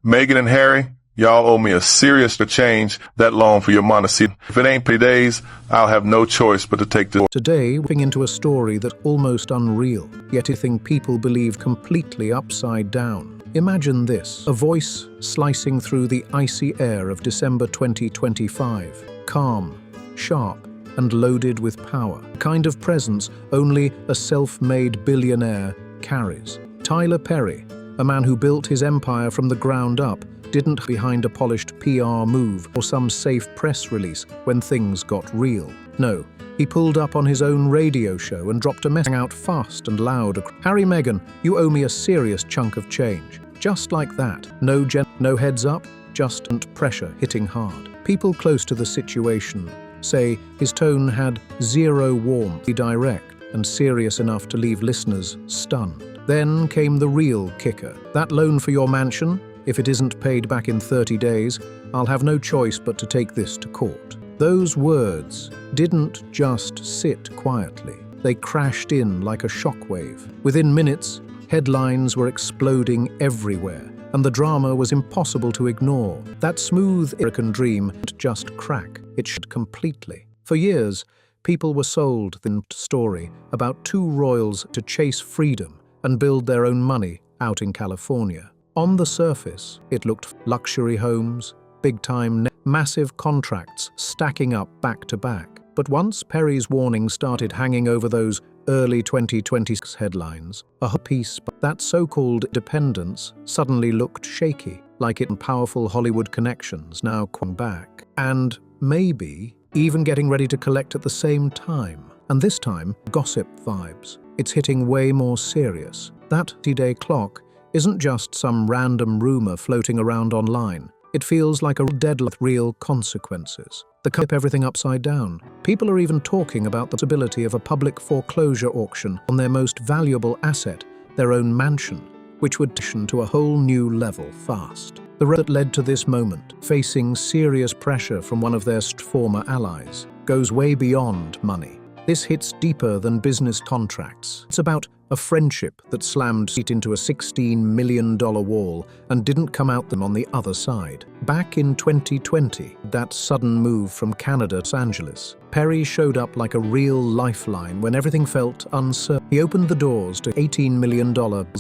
Megan and Harry, y'all owe me a serious change that loan for your Montecito. If it ain't pretty days, I'll have no choice but to take the... Today, we're into a story that's almost unreal, yet a thing people believe completely upside down. Imagine this, a voice slicing through the icy air of December 2025, calm, sharp, and loaded with power. A kind of presence only a self-made billionaire carries. Tyler Perry, a man who built his empire from the ground up, didn't behind a polished PR move or some safe press release when things got real. No, he pulled up on his own radio show and dropped a message out fast and loud. Harry, Meghan, you owe me a serious chunk of change. Just like that. No heads up, just pressure hitting hard. People close to the situation say his tone had zero warmth, direct and serious enough to leave listeners stunned. Then came the real kicker. That loan for your mansion, if it isn't paid back in 30 days, I'll have no choice but to take this to court. Those words didn't just sit quietly. They crashed in like a shockwave. Within minutes, headlines were exploding everywhere, and the drama was impossible to ignore. That smooth American dream didn't just crack, it shattered completely. For years, people were sold the story about two royals to chase freedom and build their own money out in California. On the surface, it looked luxury homes, big-time, massive contracts stacking up back-to-back. But once Perry's warning started hanging over those early 2020s headlines, a piece that so-called independence suddenly looked shaky, like it had powerful Hollywood connections now come back. And maybe even getting ready to collect at the same time. And this time, gossip vibes. It's hitting way more serious. That 30-day clock isn't just some random rumor floating around online. It feels like a deadline with real consequences. The flip everything upside down. People are even talking about the possibility of a public foreclosure auction on their most valuable asset, their own mansion, which would turn to a whole new level fast. The road that led to this moment, facing serious pressure from one of their former allies, goes way beyond money. This hits deeper than business contracts. It's about a friendship that slammed it into a $16 million wall and didn't come out them on the other side. Back in 2020, that sudden move from Canada to Los Angeles, Perry showed up like a real lifeline when everything felt uncertain. He opened the doors to $18 million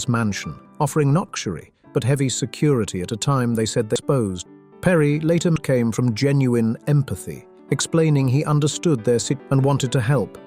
mansion, offering not luxury, but heavy security at a time they said they exposed. Perry later came from genuine empathy, explaining he understood their situation and wanted to help,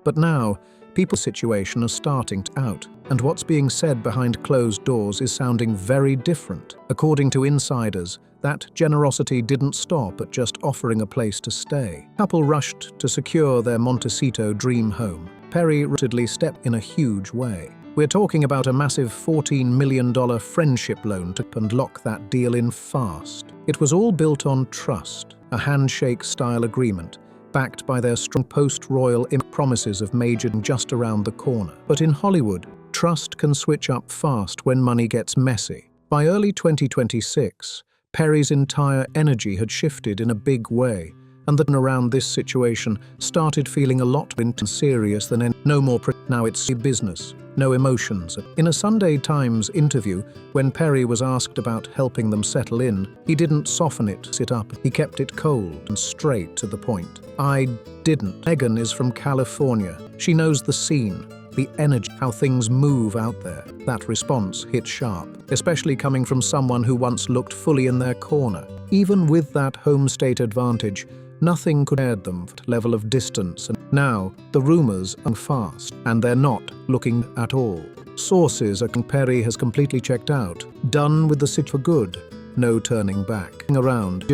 but now, people's situation are starting to out, and what's being said behind closed doors is sounding very different. According to insiders, that generosity didn't stop at just offering a place to stay. The couple rushed to secure their Montecito dream home. Perry reportedly stepped in a huge way. We're talking about a massive $14 million friendship loan to lock that deal in fast. It was all built on trust, a handshake-style agreement, backed by their strong post-royal promises of major just around the corner. But in Hollywood, trust can switch up fast when money gets messy. By early 2026, Perry's entire energy had shifted in a big way, and the around this situation started feeling a lot more serious than any. No more now it's business, no emotions. In a Sunday Times interview, when Perry was asked about helping them settle in, he didn't soften it, sit up. He kept it cold and straight to the point. I didn't. Meghan is from California. She knows the scene, the energy, how things move out there. That response hit sharp, especially coming from someone who once looked fully in their corner. Even with that home state advantage, nothing could add them to the level of distance. And now, the rumors are fast, and they're not looking at all. Sources are Perry has completely checked out, done with the sit for good, no turning back. Around,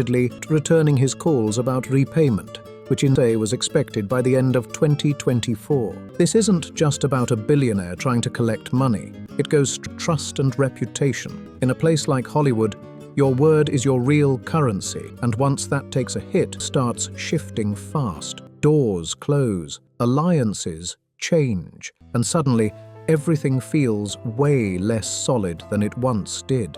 returning his calls about repayment, which in day was expected by the end of 2024. This isn't just about a billionaire trying to collect money. It goes to trust and reputation. In a place like Hollywood, your word is your real currency, and once that takes a hit, starts shifting fast. Doors close, alliances change, and suddenly everything feels way less solid than it once did.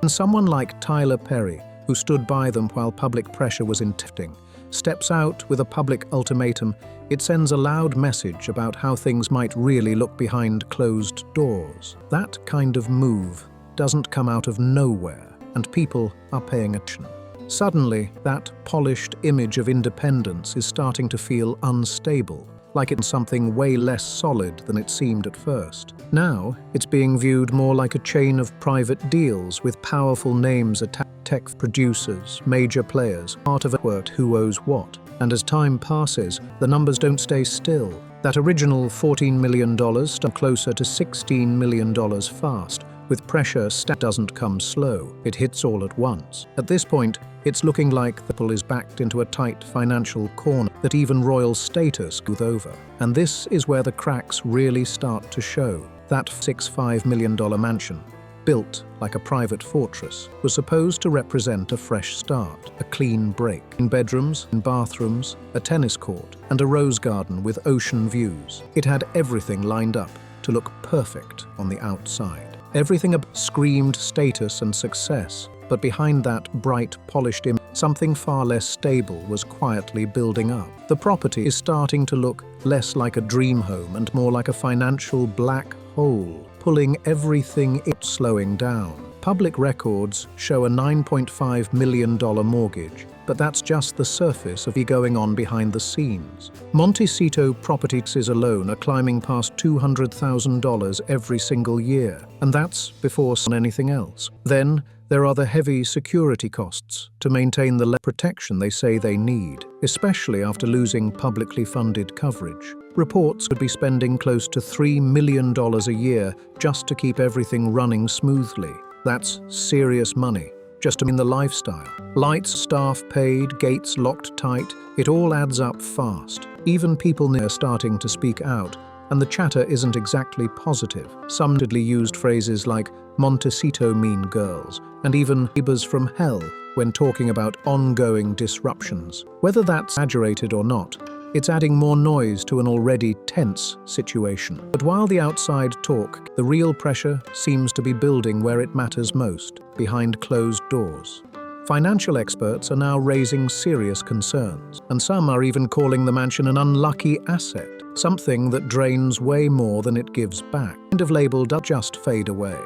And someone like Tyler Perry, who stood by them while public pressure was intimidating, steps out with a public ultimatum, it sends a loud message about how things might really look behind closed doors. That kind of move doesn't come out of nowhere. and people are paying attention. Suddenly, that polished image of independence is starting to feel unstable, like it's something way less solid than it seemed at first. Now, it's being viewed more like a chain of private deals with powerful names attached. Tech producers, major players, part of it worked who owes what. And as time passes, the numbers don't stay still. That original $14 million stuck closer to $16 million fast. With pressure, doesn't come slow. It hits all at once. At this point, it's looking like the pool is backed into a tight financial corner that even royal status goes over. And this is where the cracks really start to show. That $65 million mansion, built like a private fortress, was supposed to represent a fresh start, a clean break. In bedrooms, in bathrooms, a tennis court, and a rose garden with ocean views. It had everything lined up to look perfect on the outside. Everything screamed status and success, but behind that bright, polished image, something far less stable was quietly building up. The property is starting to look less like a dream home and more like a financial black hole, pulling everything it's slowing down. Public records show a $9.5 million mortgage, but that's just the surface of what's going on behind the scenes. Montecito properties alone are climbing past $200,000 every single year, and that's before anything else. Then there are the heavy security costs to maintain the protection they say they need, especially after losing publicly funded coverage. Reports could be spending close to $3 million a year just to keep everything running smoothly. That's serious money, just to mean the lifestyle. Lights, staff paid, gates locked tight, it all adds up fast. Even people near are starting to speak out, and the chatter isn't exactly positive. Some used phrases like Montecito mean girls, and even neighbors from hell when talking about ongoing disruptions. Whether that's exaggerated or not, it's adding more noise to an already tense situation. But while the outside talk, the real pressure seems to be building where it matters most, behind closed doors. Financial experts are now raising serious concerns, and some are even calling the mansion an unlucky asset, something that drains way more than it gives back. Kind of label doesn't just fade away.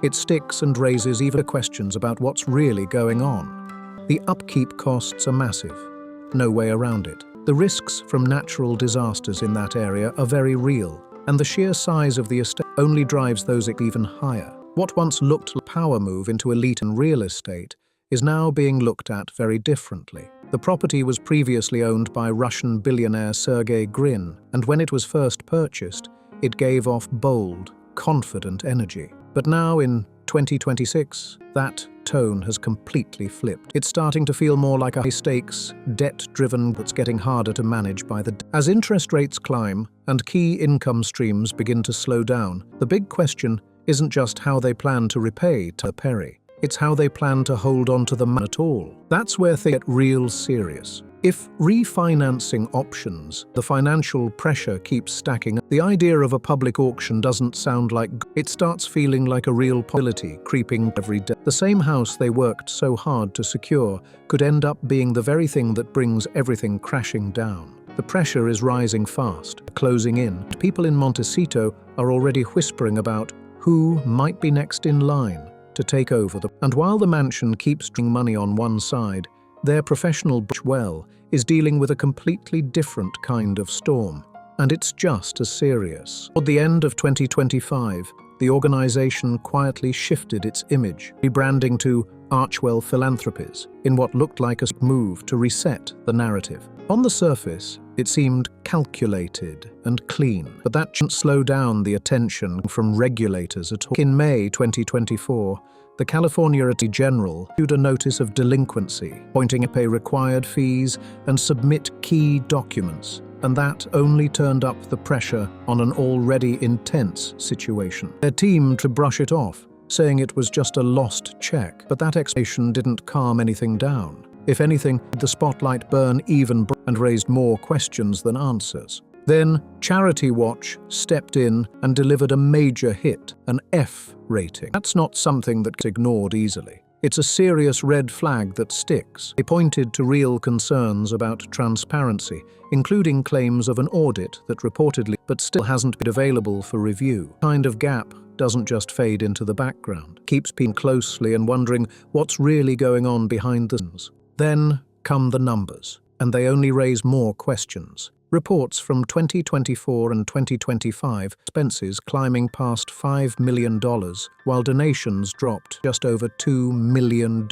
It sticks and raises even questions about what's really going on. The upkeep costs are massive, no way around it. The risks from natural disasters in that area are very real, and the sheer size of the estate only drives those even higher. What once looked like a power move into elite and real estate is now being looked at very differently. The property was previously owned by Russian billionaire Sergey Brin, and when it was first purchased, it gave off bold, confident energy. But now in 2026, that tone has completely flipped. It's starting to feel more like a high-stakes, debt-driven that's getting harder to manage by the... As interest rates climb and key income streams begin to slow down, the big question isn't just how they plan to repay Perry. It's how they plan to hold on to the money at all. That's where things get real serious. If refinancing options, the financial pressure keeps stacking, the idea of a public auction doesn't sound like it starts feeling like a real possibility creeping every day. The same house they worked so hard to secure could end up being the very thing that brings everything crashing down. The pressure is rising fast, closing in. People in Montecito are already whispering about who might be next in line to take over the... And while the mansion keeps drawing money on one side, their professional well is dealing with a completely different kind of storm, and it's just as serious. At the end of 2025, the organization quietly shifted its image, rebranding to Archwell Philanthropies in what looked like a move to reset the narrative. On the surface, it seemed calculated and clean, but that didn't slow down the attention from regulators at all. In May 2024, the California Attorney General issued a notice of delinquency, pointing to pay required fees and submit key documents, and that only turned up the pressure on an already intense situation. Their team to brush it off, saying it was just a lost check, but that explanation didn't calm anything down. If anything, the spotlight burned even and raised more questions than answers. Then, Charity Watch stepped in and delivered a major hit, an F rating. That's not something that gets ignored easily. It's a serious red flag that sticks. They pointed to real concerns about transparency, including claims of an audit that reportedly but still hasn't been available for review. Kind of gap doesn't just fade into the background, keeps people closely and wondering what's really going on behind the scenes. Then come the numbers, and they only raise more questions. Reports from 2024 and 2025 expenses climbing past $5 million, while donations dropped just over $2 million.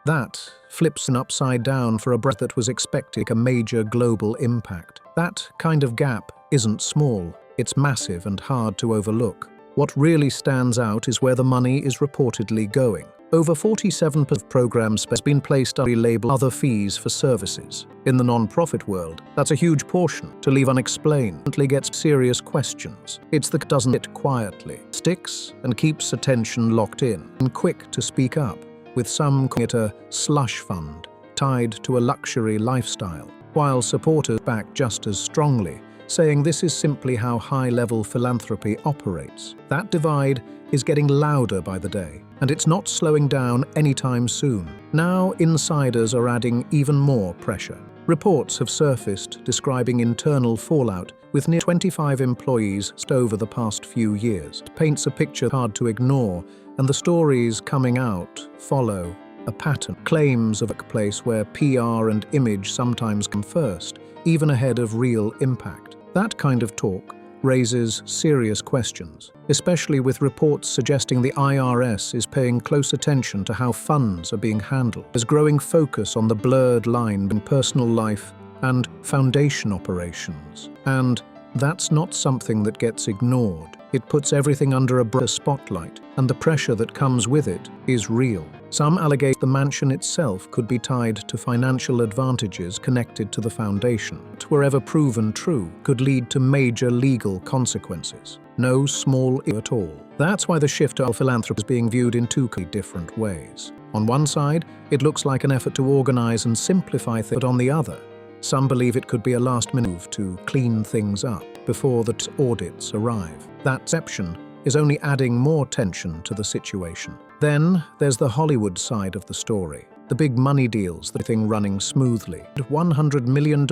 That flips an upside down for a brand that was expecting a major global impact. That kind of gap isn't small, it's massive and hard to overlook. What really stands out is where the money is reportedly going. Over 47% of programs has been placed under the label other fees for services. In the non-profit world, that's a huge portion to leave unexplained. It gets serious questions. It's the doesn't it quietly, sticks and keeps attention locked in, and quick to speak up, with some calling it a slush fund tied to a luxury lifestyle, while supporters back just as strongly, saying this is simply how high-level philanthropy operates. That divide is getting louder by the day, and it's not slowing down anytime soon. Now insiders are adding even more pressure. Reports have surfaced describing internal fallout with near 25 employees over the past few years. It paints a picture hard to ignore, and the stories coming out follow a pattern. Claims of a workplace where PR and image sometimes come first, even ahead of real impact. That kind of talk raises serious questions, especially with reports suggesting the IRS is paying close attention to how funds are being handled. There's growing focus on the blurred line between personal life and foundation operations. And that's not something that gets ignored. It puts everything under a broader spotlight, and the pressure that comes with it is real. Some allege the mansion itself could be tied to financial advantages connected to the foundation. Wherever proven true, could lead to major legal consequences. No small issue at all. That's why the shift to philanthropy is being viewed in two different ways. On one side, it looks like an effort to organize and simplify things, but on the other, some believe it could be a last-minute move to clean things up before the audits arrive. That perception is only adding more tension to the situation. Then there's the Hollywood side of the story. The big money deals, the thing running smoothly. $100 million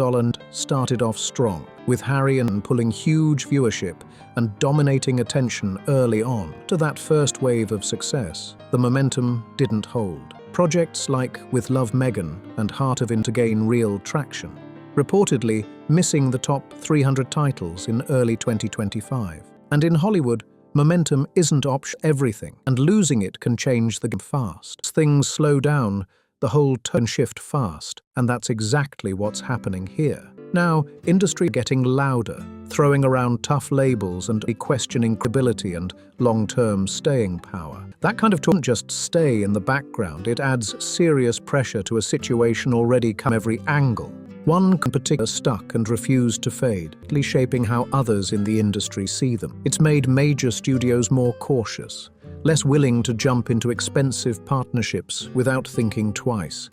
started off strong, with Harry and pulling huge viewership and dominating attention early on. To that first wave of success, the momentum didn't hold. Projects like With Love Megan and Heart of It to gain real traction, reportedly missing the top 300 titles in early 2025. And in Hollywood, momentum isn't everything, and losing it can change the game fast. As things slow down, the whole turn shift fast, and that's exactly what's happening here. Now, industry getting louder, throwing around tough labels and questioning credibility and long-term staying power. That kind of talk doesn't just stay in the background, it adds serious pressure to a situation already come every angle. One in particular stuck and refused to fade, shaping how others in the industry see them. It's made major studios more cautious, less willing to jump into expensive partnerships without thinking twice.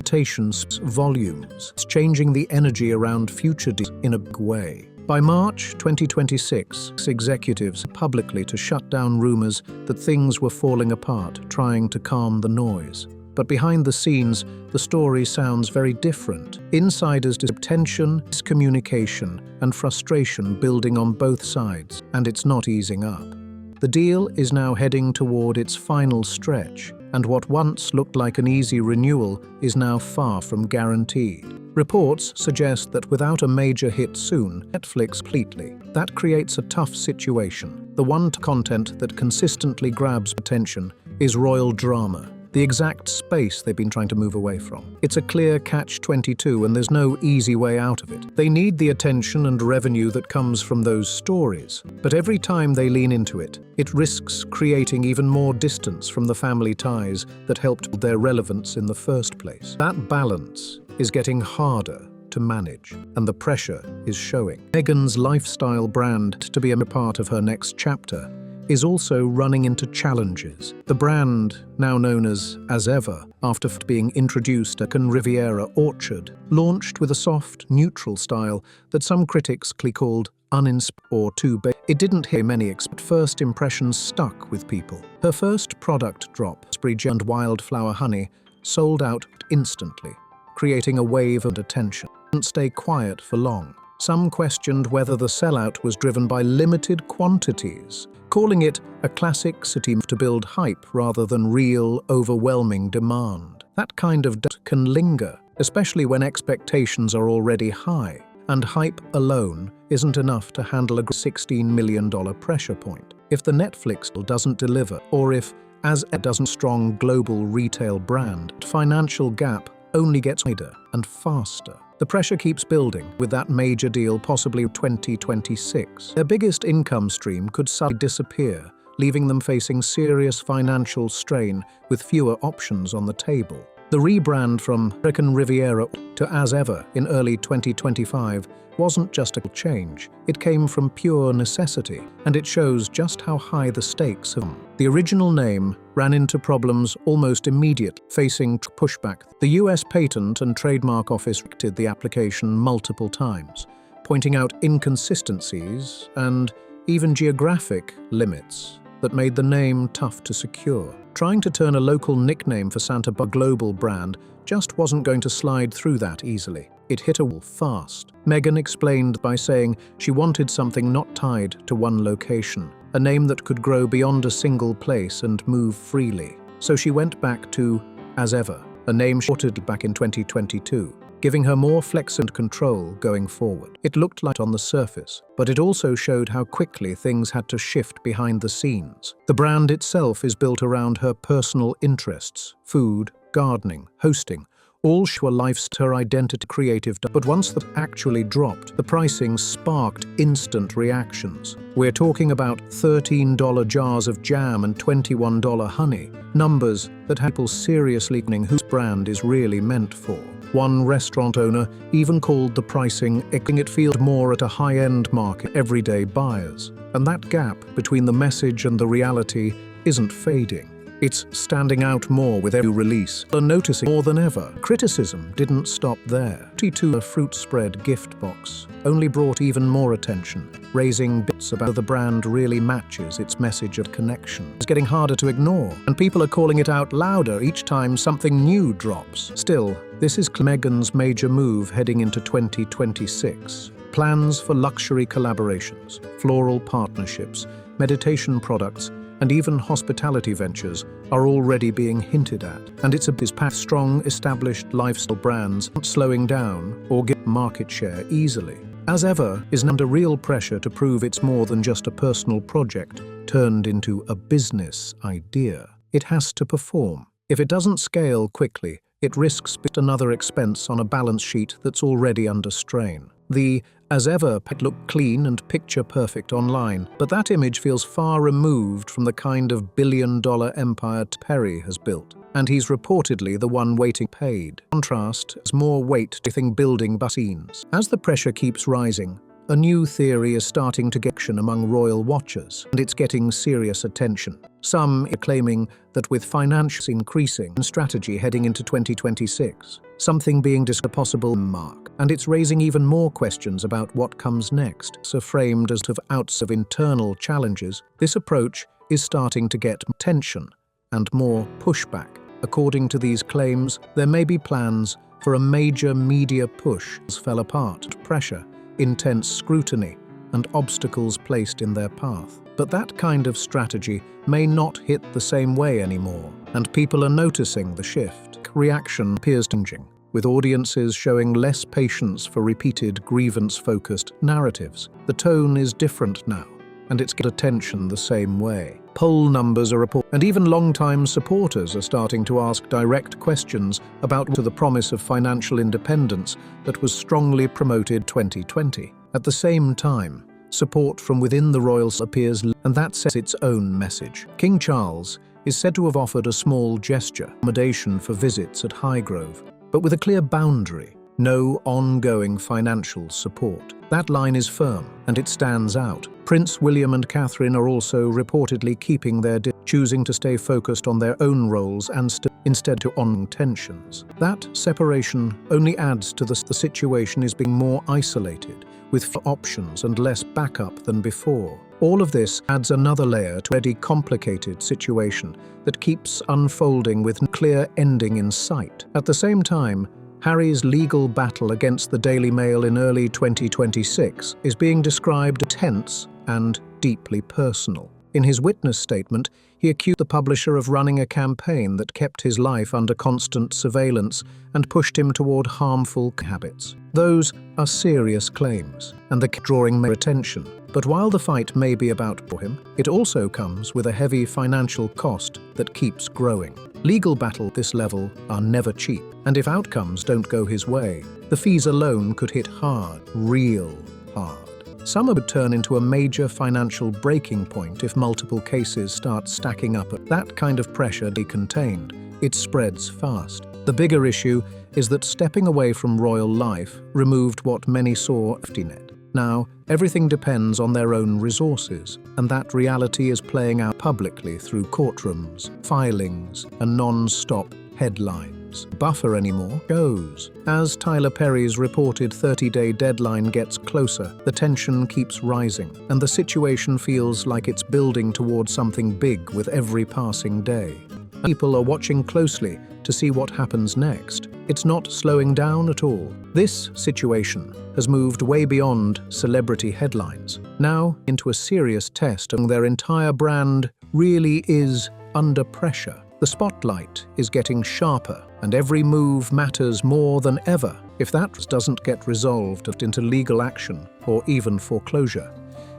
Volumes. It's changing the energy around future deals in a big way. By March 2026, executives publicly to shut down rumors that things were falling apart, trying to calm the noise. But behind the scenes, the story sounds very different. Insiders describe tension, miscommunication, and frustration building on both sides, and it's not easing up. The deal is now heading toward its final stretch, and what once looked like an easy renewal is now far from guaranteed. Reports suggest that without a major hit soon, Netflix completely. That creates a tough situation. The one content that consistently grabs attention is royal drama, the exact space they've been trying to move away from. It's a clear catch-22, and there's no easy way out of it. They need the attention and revenue that comes from those stories, but every time they lean into it, it risks creating even more distance from the family ties that helped build their relevance in the first place. That balance is getting harder to manage, and the pressure is showing. Meghan's lifestyle brand, to be a part of her next chapter, is also running into challenges. The brand, now known as Ever, after being introduced at Riviera Orchard, launched with a soft, neutral style that some critics called uninspired or too big. It didn't hear many but first impressions stuck with people. Her first product drop, Raspberry and Wildflower Honey, sold out instantly, creating a wave of attention. It didn't stay quiet for long. Some questioned whether the sellout was driven by limited quantities, calling it a classic city move to build hype rather than real, overwhelming demand. That kind of doubt can linger, especially when expectations are already high, and hype alone isn't enough to handle a $16 million pressure point. If the Netflix deal doesn't deliver, or if, as a doesn't strong global retail brand, financial gap only gets wider and faster. The pressure keeps building, with that major deal possibly 2026. Their biggest income stream could suddenly disappear, leaving them facing serious financial strain with fewer options on the table. The rebrand from American Riviera to As Ever in early 2025 wasn't just a change. It came from pure necessity, and it shows just how high the stakes have been. The original name ran into problems almost immediately, facing pushback. The US Patent and Trademark Office rejected the application multiple times, pointing out inconsistencies and even geographic limits that made the name tough to secure. Trying to turn a local nickname for Santa Barbara global brand just wasn't going to slide through that easily. It hit a wall fast. Megan explained by saying she wanted something not tied to one location, a name that could grow beyond a single place and move freely. So she went back to As Ever, a name she ordered back in 2022, giving her more flex and control going forward. It looked light on the surface, but it also showed how quickly things had to shift behind the scenes. The brand itself is built around her personal interests: food, gardening, hosting, all her life's her identity creative. But once that actually dropped, the pricing sparked instant reactions. We're talking about $13 jars of jam and $21 honey, numbers that have people seriously questioning whose brand is really meant for. One restaurant owner even called the pricing it feels more at a high-end market everyday buyers. And that gap between the message and the reality isn't fading. It's standing out more with every release, and noticing more than ever. Criticism didn't stop there. A fruit spread gift box only brought even more attention, raising bits about how the brand really matches its message of connection. It's getting harder to ignore, and people are calling it out louder each time something new drops. Still, this is Megan's major move heading into 2026. Plans for luxury collaborations, floral partnerships, meditation products, and even hospitality ventures are already being hinted at. And it's a strong, established lifestyle brands not slowing down or get market share easily. As Ever is under real pressure to prove it's more than just a personal project turned into a business idea. It has to perform. If it doesn't scale quickly, it risks another expense on a balance sheet that's already under strain. The As Ever looked clean and picture-perfect online, but that image feels far removed from the kind of billion-dollar empire Perry has built, and he's reportedly the one waiting paid. Contrast has more weight to building scenes. As the pressure keeps rising, a new theory is starting to get action among royal watchers, and it's getting serious attention. Some are claiming that with financials increasing and strategy heading into 2026, something being a possible mark, and it's raising even more questions about what comes next. So framed as outs of internal challenges, this approach is starting to get tension and more pushback. According to these claims, there may be plans for a major media push as fell apart, pressure, intense scrutiny, and obstacles placed in their path. But that kind of strategy may not hit the same way anymore, and people are noticing the shift. Reaction appears changing, with audiences showing less patience for repeated grievance-focused narratives. The tone is different now, and it's getting attention the same way. Poll numbers are reported, and even long-time supporters are starting to ask direct questions about the promise of financial independence that was strongly promoted 2020. At the same time, support from within the royals appears, and that sets its own message. King Charles is said to have offered a small gesture, accommodation for visits at Highgrove, but with a clear boundary: no ongoing financial support. That line is firm, and it stands out. Prince William and Catherine are also reportedly keeping their choosing to stay focused on their own roles and instead to on tensions. That separation only adds to the situation is being more isolated, with fewer options and less backup than before. All of this adds another layer to a already complicated situation that keeps unfolding with no clear ending in sight. At the same time, Harry's legal battle against the Daily Mail in early 2026 is being described as tense and deeply personal. In his witness statement, he accused the publisher of running a campaign that kept his life under constant surveillance and pushed him toward harmful habits. Those are serious claims, and they're drawing more attention. But while the fight may be about for him, it also comes with a heavy financial cost that keeps growing. Legal battles at this level are never cheap, and if outcomes don't go his way, the fees alone could hit hard, real hard. Some would turn into a major financial breaking point if multiple cases start stacking up. That kind of pressure be contained. It spreads fast. The bigger issue is that stepping away from royal life removed what many saw as safety net. Now, everything depends on their own resources, and that reality is playing out publicly through courtrooms, filings, and non-stop headlines. Buffer anymore goes. As Tyler Perry's reported 30-day deadline gets closer, the tension keeps rising, and the situation feels like it's building towards something big with every passing day. People are watching closely to see what happens next. It's not slowing down at all. This situation has moved way beyond celebrity headlines, now into a serious test, and their entire brand really is under pressure. The spotlight is getting sharper, and every move matters more than ever. If that doesn't get resolved into legal action or even foreclosure,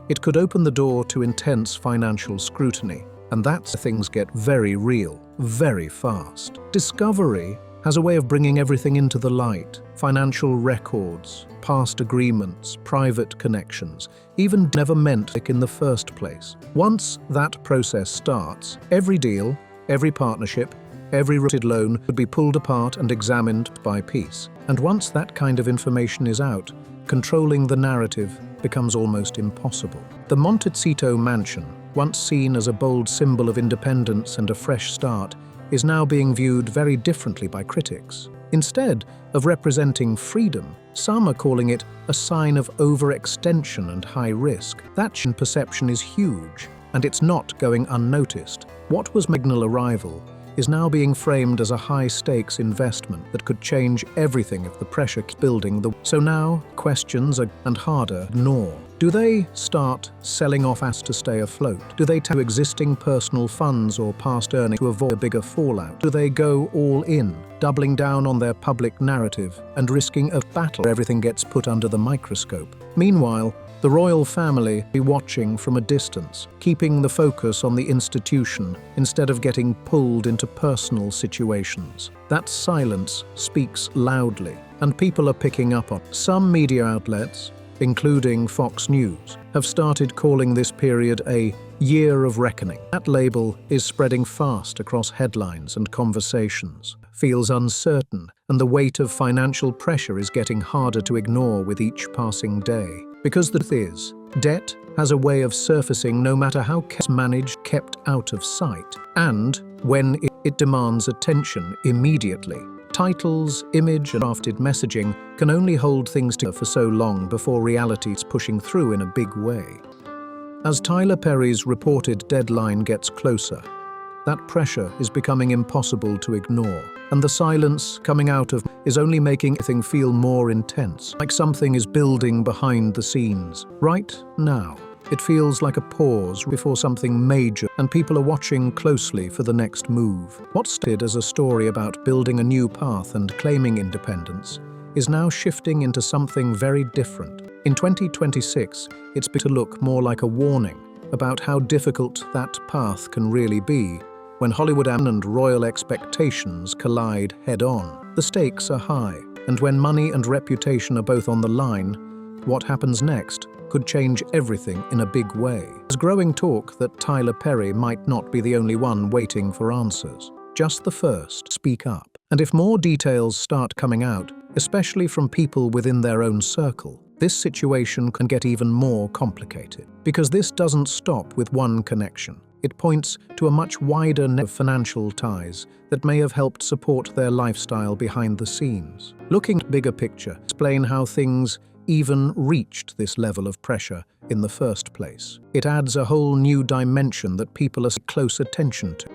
it could open the door to intense financial scrutiny, and that's where things get very real, very fast. Discovery has a way of bringing everything into the light: financial records, past agreements, private connections, even never meant in the first place. Once that process starts, every deal, every partnership, every rooted loan would be pulled apart and examined by piece. And once that kind of information is out, controlling the narrative becomes almost impossible. The Montecito mansion, once seen as a bold symbol of independence and a fresh start, is now being viewed very differently by critics. Instead of representing freedom, some are calling it a sign of overextension and high risk. That perception is huge, and it's not going unnoticed. What was Magnal arrival is now being framed as a high-stakes investment that could change everything if the pressure keeps building. So now, questions are and harder to ignore. Do they start selling off assets to stay afloat? Do they tap existing personal funds or past earnings to avoid a bigger fallout? Do they go all in, doubling down on their public narrative and risking a battle where everything gets put under the microscope? Meanwhile, the royal family be watching from a distance, keeping the focus on the institution instead of getting pulled into personal situations. That silence speaks loudly, and people are picking up on. Some media outlets, including Fox News, have started calling this period a year of reckoning. That label is spreading fast across headlines and conversations. Feels uncertain, and the weight of financial pressure is getting harder to ignore with each passing day. Because the truth is, debt has a way of surfacing no matter how managed, kept out of sight, and when it demands attention immediately. Titles, image, and crafted messaging can only hold things together for so long before reality is pushing through in a big way. As Tyler Perry's reported deadline gets closer, that pressure is becoming impossible to ignore, and the silence coming out of is only making everything feel more intense, like something is building behind the scenes. Right now, it feels like a pause before something major, and people are watching closely for the next move. What started as a story about building a new path and claiming independence is now shifting into something very different. In 2026, it's begun to look more like a warning about how difficult that path can really be when Hollywood and royal expectations collide head-on. The stakes are high, and when money and reputation are both on the line, what happens next could change everything in a big way. There's growing talk that Tyler Perry might not be the only one waiting for answers, just the first. Speak up. And if more details start coming out, especially from people within their own circle, this situation can get even more complicated. Because this doesn't stop with one connection. It points to a much wider net of financial ties that may have helped support their lifestyle behind the scenes. Looking at the bigger picture, explain how things even reached this level of pressure in the first place. It adds a whole new dimension that people are close attention to.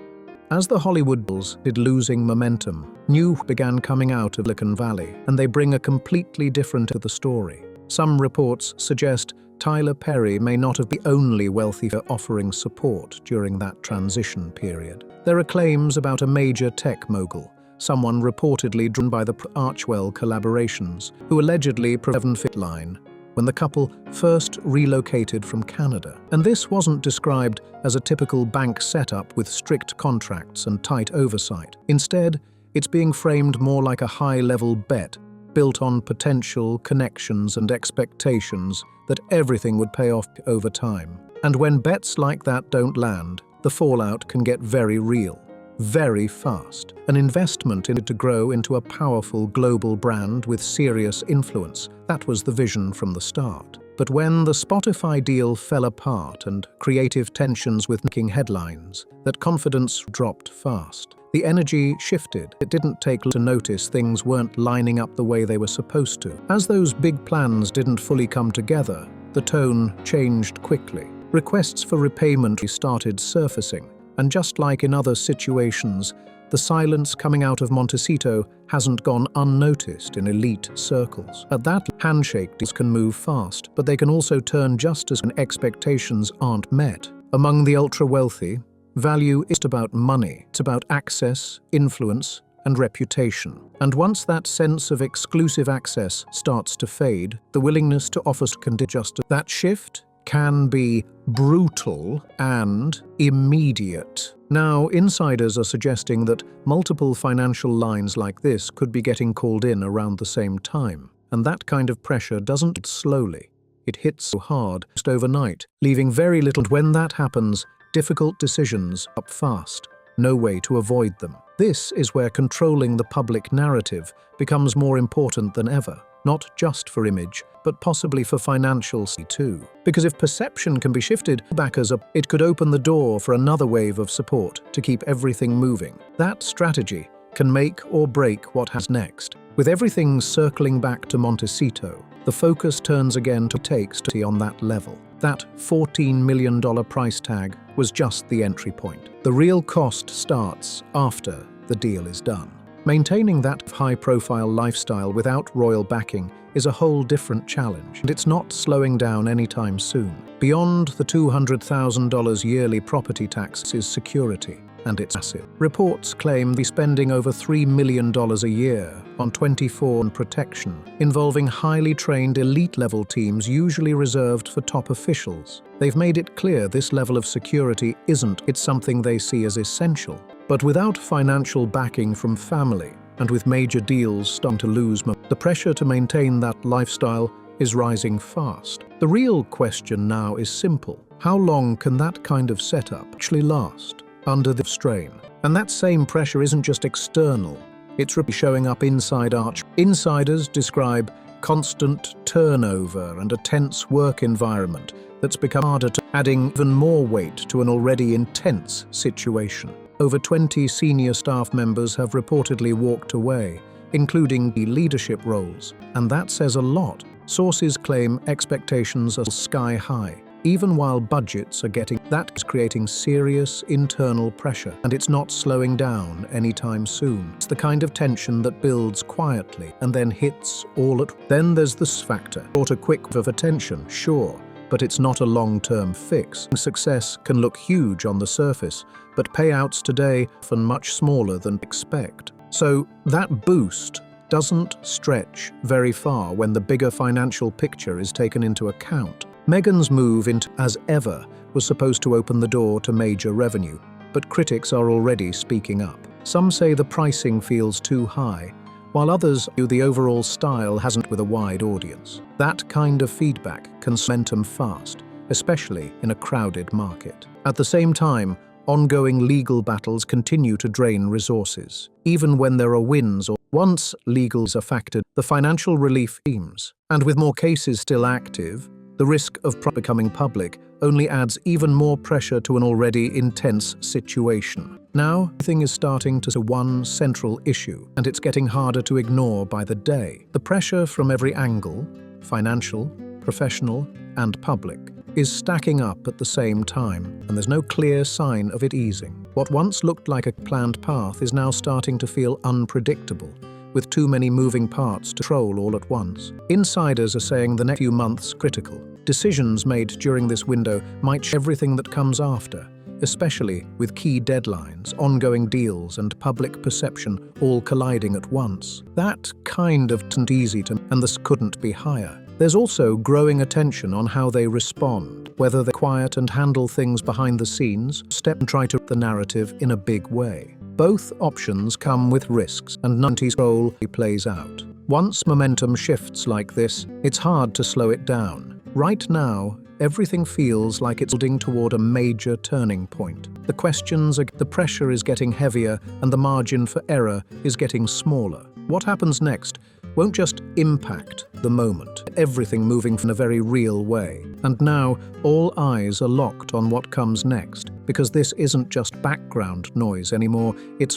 As the Hollywood bulls did losing momentum, new began coming out of Silicon Valley, and they bring a completely different to the story. Some reports suggest Tyler Perry may not have been the only wealthy figure offering support during that transition period. There are claims about a major tech mogul, someone reportedly drawn by the Archwell collaborations, who allegedly provided a line when the couple first relocated from Canada. And this wasn't described as a typical bank setup with strict contracts and tight oversight. Instead, it's being framed more like a high-level bet, built on potential, connections, and expectations that everything would pay off over time. And when bets like that don't land, the fallout can get very real, very fast. An investment in it to grow into a powerful global brand with serious influence. That was the vision from the start. But when the Spotify deal fell apart and creative tensions with making headlines, that confidence dropped fast. The energy shifted. It didn't take to notice things weren't lining up the way they were supposed to. As those big plans didn't fully come together, the tone changed quickly. Requests for repayment started surfacing, and just like in other situations, the silence coming out of Montecito hasn't gone unnoticed in elite circles. At that, handshake deals can move fast, but they can also turn just as when expectations aren't met. Among the ultra-wealthy, value isn't about money, it's about access, influence, and reputation. And once that sense of exclusive access starts to fade, the willingness to offer can just that shift can be brutal and immediate. Now, insiders are suggesting that multiple financial lines like this could be getting called in around the same time. And that kind of pressure doesn't hit slowly. It hits so hard, just overnight, leaving very little. And when that happens, difficult decisions up fast. No way to avoid them. This is where controlling the public narrative becomes more important than ever. Not just for image, but possibly for financial too. Because if perception can be shifted, backers up, it could open the door for another wave of support to keep everything moving. That strategy can make or break what happens next. With everything circling back to Montecito, the focus turns again to takes to on that level. That $14 million price tag was just the entry point. The real cost starts after the deal is done. Maintaining that high-profile lifestyle without royal backing is a whole different challenge, and it's not slowing down anytime soon. Beyond the $200,000 yearly property tax is security, and it's massive. Reports claim they're spending over $3 million a year on 24 on protection, involving highly trained elite-level teams usually reserved for top officials. They've made it clear this level of security it's something they see as essential. But without financial backing from family, and with major deals starting to lose momentum, the pressure to maintain that lifestyle is rising fast. The real question now is simple. How long can that kind of setup actually last under the strain? And that same pressure isn't just external, it's really showing up inside Arch. Insiders describe constant turnover and a tense work environment that's become harder to adding even more weight to an already intense situation. Over 20 senior staff members have reportedly walked away, including the leadership roles, and that says a lot. Sources claim expectations are sky high, even while budgets are getting. That is creating serious internal pressure, and it's not slowing down anytime soon. It's the kind of tension that builds quietly and then hits all at. Then there's this factor. Brought a quick of attention, sure, but it's not a long-term fix. Success can look huge on the surface, but payouts today are often much smaller than expect. So that boost doesn't stretch very far when the bigger financial picture is taken into account. Meghan's move into, as ever, was supposed to open the door to major revenue, but critics are already speaking up. Some say the pricing feels too high, while others view the overall style hasn't with a wide audience. That kind of feedback can momentum fast, especially in a crowded market. At the same time, ongoing legal battles continue to drain resources. Even when there are wins or once legals are factored, the financial relief teams. And with more cases still active, the risk of becoming public only adds even more pressure to an already intense situation. Now, everything is starting to one central issue, and it's getting harder to ignore by the day. The pressure from every angle, financial, professional, and public, is stacking up at the same time, and there's no clear sign of it easing. What once looked like a planned path is now starting to feel unpredictable, with too many moving parts to control all at once. Insiders are saying the next few months critical. Decisions made during this window might shape everything that comes after, especially with key deadlines, ongoing deals, and public perception all colliding at once. That kind of isn't easy to, and this couldn't be higher. There's also growing attention on how they respond, whether they're quiet and handle things behind the scenes, step and try to the narrative in a big way. Both options come with risks, and nobody's role plays out. Once momentum shifts like this, it's hard to slow it down. Right now, everything feels like it's building toward a major turning point. The pressure is getting heavier, and the margin for error is getting smaller. What happens next won't just impact the moment, everything moving in a very real way. And now, all eyes are locked on what comes next, because this isn't just background noise anymore, it's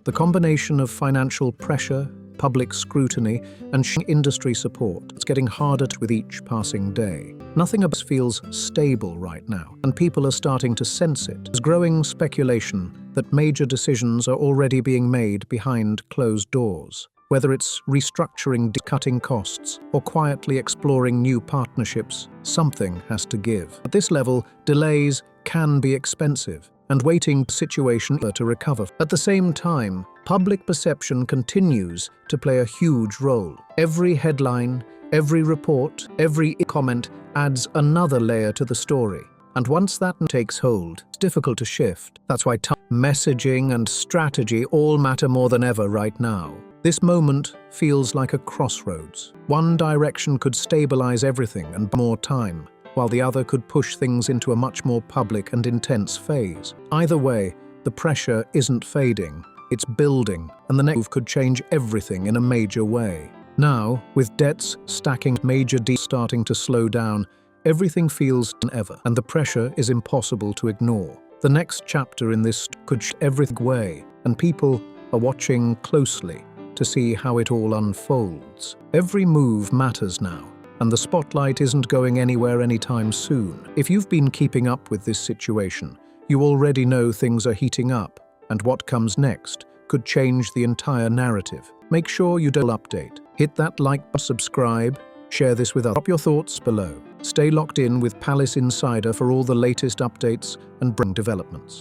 the combination of financial pressure, public scrutiny, and industry support. It's getting harder with each passing day. Nothing about this feels stable right now, and people are starting to sense it. There's growing speculation that major decisions are already being made behind closed doors. Whether it's restructuring, cutting costs, or quietly exploring new partnerships, something has to give. At this level, delays can be expensive, and waiting for the situation to recover. At the same time, public perception continues to play a huge role. Every headline, every report, every comment adds another layer to the story. And once that takes hold, it's difficult to shift. That's why messaging and strategy all matter more than ever right now. This moment feels like a crossroads. One direction could stabilize everything and buy more time, while the other could push things into a much more public and intense phase. Either way, the pressure isn't fading, it's building, and the next move could change everything in a major way. Now, with debts stacking, major deals starting to slow down, everything feels than ever, and the pressure is impossible to ignore. The next chapter in this could shift everything away, and people are watching closely to see how it all unfolds. Every move matters now, and the spotlight isn't going anywhere anytime soon. If you've been keeping up with this situation, you already know things are heating up, and what comes next could change the entire narrative. Make sure you don't update. Hit that like button, subscribe, share this with others. Drop your thoughts below. Stay locked in with Palace Insider for all the latest updates and developments.